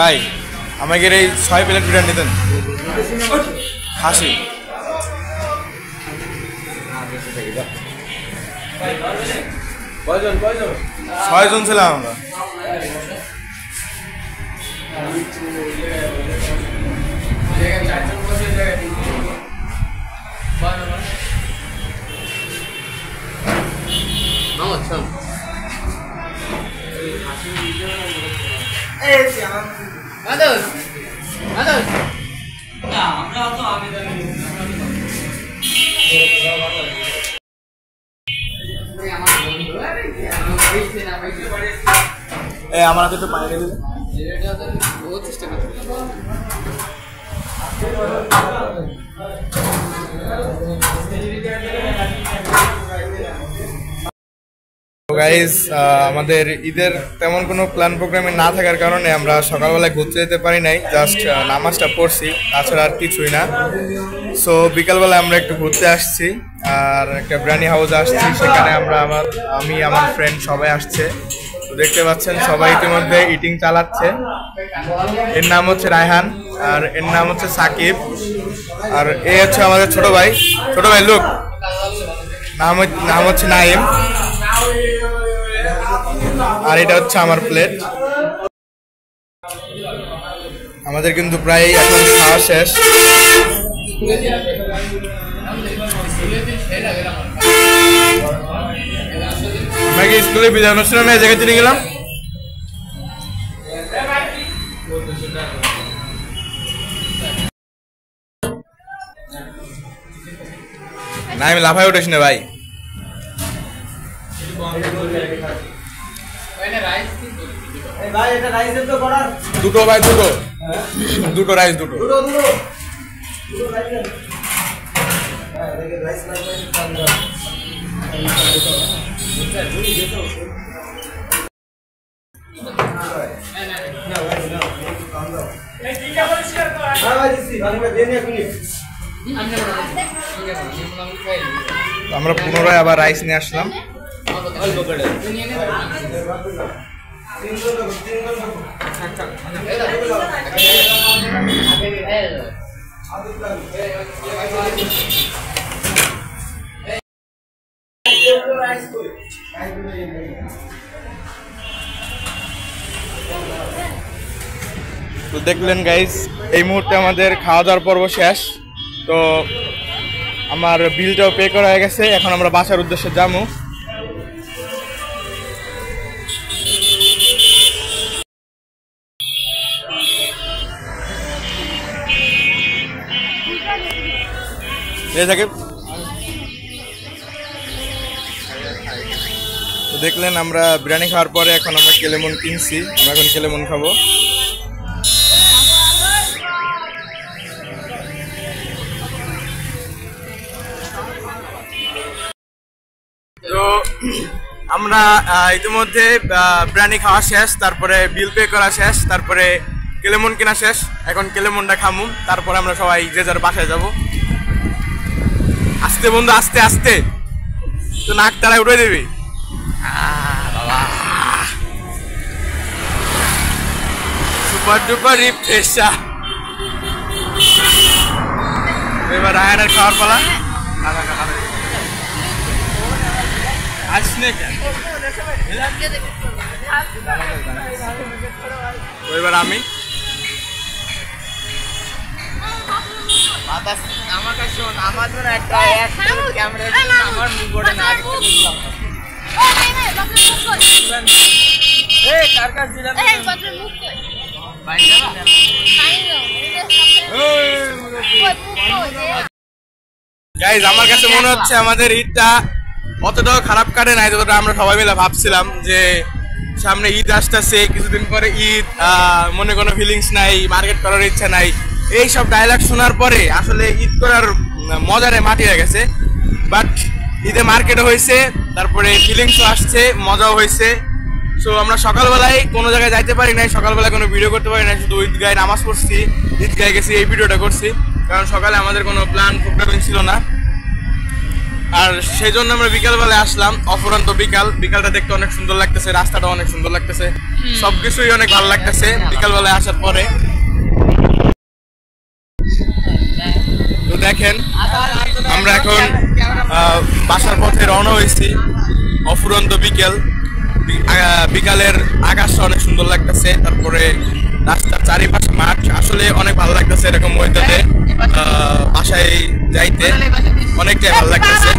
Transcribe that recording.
ভাই আমাকে এই 6 প্লেট বিরিয়ানি দেন খাসি। ছয়জন ছিলাম আমরা। আমার হাতে তো পানি দেবে। গাইস আমাদের ঈদের তেমন কোনো প্ল্যান প্রোগ্রামে না থাকার কারণে আমরা সকালবেলায় ঘুরতে যেতে পারি নাই, জাস্ট নামাজটা পড়ছি, তাছাড়া আর কিছুই না। সো বিকালবেলা আমরা একটু ঘুরতে আসছি আর একটা বিরিয়ানি হাউস আসছি, সেখানে আমি আমার ফ্রেন্ড সবাই আসছে। তো দেখতে পাচ্ছেন সবাই ইতিমধ্যে ইটিং চালাচ্ছে। এর নাম হচ্ছে রায়হান আর এর নাম হচ্ছে সাকিব, আর এ হচ্ছে আমাদের ছোট ভাই লোক, নাম হচ্ছে নাইম, আর এটা হচ্ছে আমার প্লেট। আমাদের কিন্তু প্রায় এখন খাওয়া শেষ। আমাকে স্কুলে বিদায় অনুষ্ঠানে এই জায়গায় চিনে গেলাম। না আমি লাফায় উঠেছি না ভাই। দুটো ভাই দুটো রাইস দুটো। আমরা পুনরায় আবার রাইস নিয়ে আসলাম। তো দেখলেন গাইস, এই মুহূর্তে আমাদের খাওয়া দাওয়ার পর্ব শেষ। তো আমার বিলটাও পে করা হয়ে গেছে, এখন আমরা বাসার উদ্দেশ্যে যাবো। তো দেখলেন আমরা বিরিয়ানি খাওয়ার পরে এখন আমরা কেলেমন কিনছি, আমরা এখন কেলেমন খাবো। তো আমরা ইতিমধ্যে বিরিয়ানি খাওয়া শেষ, তারপরে বিল পে করা শেষ, তারপরে কেলেমন কেনা শেষ। এখন কেলেমনটা খামু, তারপরে আমরা সবাই যে যার বাসায় যাব। আস্তে বন্ধু, আস্তে আস্তে, তো নাক তারায় উঠে দিবি। সুপার ডুপার রিফ্রেশা। এবার রায়হানের খাওয়ার পালা। আসনে কেন? এবার আমি আমার কাছে শোন, আমার ধর একটা ক্যামেরা আমার মুখে না কার কাছে দিলাম গাইজ, আমার কাছে মনে হচ্ছে আমাদের ঈদটা অতটাও খারাপ কাটে নাই যতটা আমরা সবাই মিলে ভাবছিলাম। যে সামনে ঈদ আসতেছে, কিছুদিন পরে ঈদ, মনে কোনো ফিলিংস নাই, মার্কেট করার ইচ্ছা নাই, এই সব ডায়লগ শোনার পরে আসলে ঈদ করার মজারে মাটি হয়ে গেছে। বাট ঈদে মার্কেটও হয়েছে, তারপরে ফিলিংসও আসছে, মজাও হয়েছে। সো আমরা সকালবেলায় কোনো জায়গায় যাইতে পারি নাই, সকালবেলায় কোনো ভিডিও করতে পারি নাই, শুধু ঈদগায় নামাজ পড়ছি, ঈদগায় গেছি, এই ভিডিওটা করছি, কারণ সকালে আমাদের কোনো প্ল্যান প্রোগ্রামিং ছিল না। আর সেই জন্য আমরা বিকালবেলায় আসলাম। অফুরন্ত বিকালটা দেখতে অনেক সুন্দর লাগতেছে, রাস্তাটা অনেক সুন্দর লাগতেছে, সবকিছুই অনেক ভালো লাগতেছে বিকালবেলায় আসার পরে। তো দেখেন আমরা এখন বাসার পথে রওনা হয়েছি। অফুরন্ত বিকালের আকাশটা অনেক সুন্দর লাগতেছে, তারপরে রাস্তার চারিপাশে মাঠ, আসলে অনেক ভালো লাগতেছে এরকম ওয়েদারে বাসায় যাইতে, অনেকটাই ভালো লাগতেছে।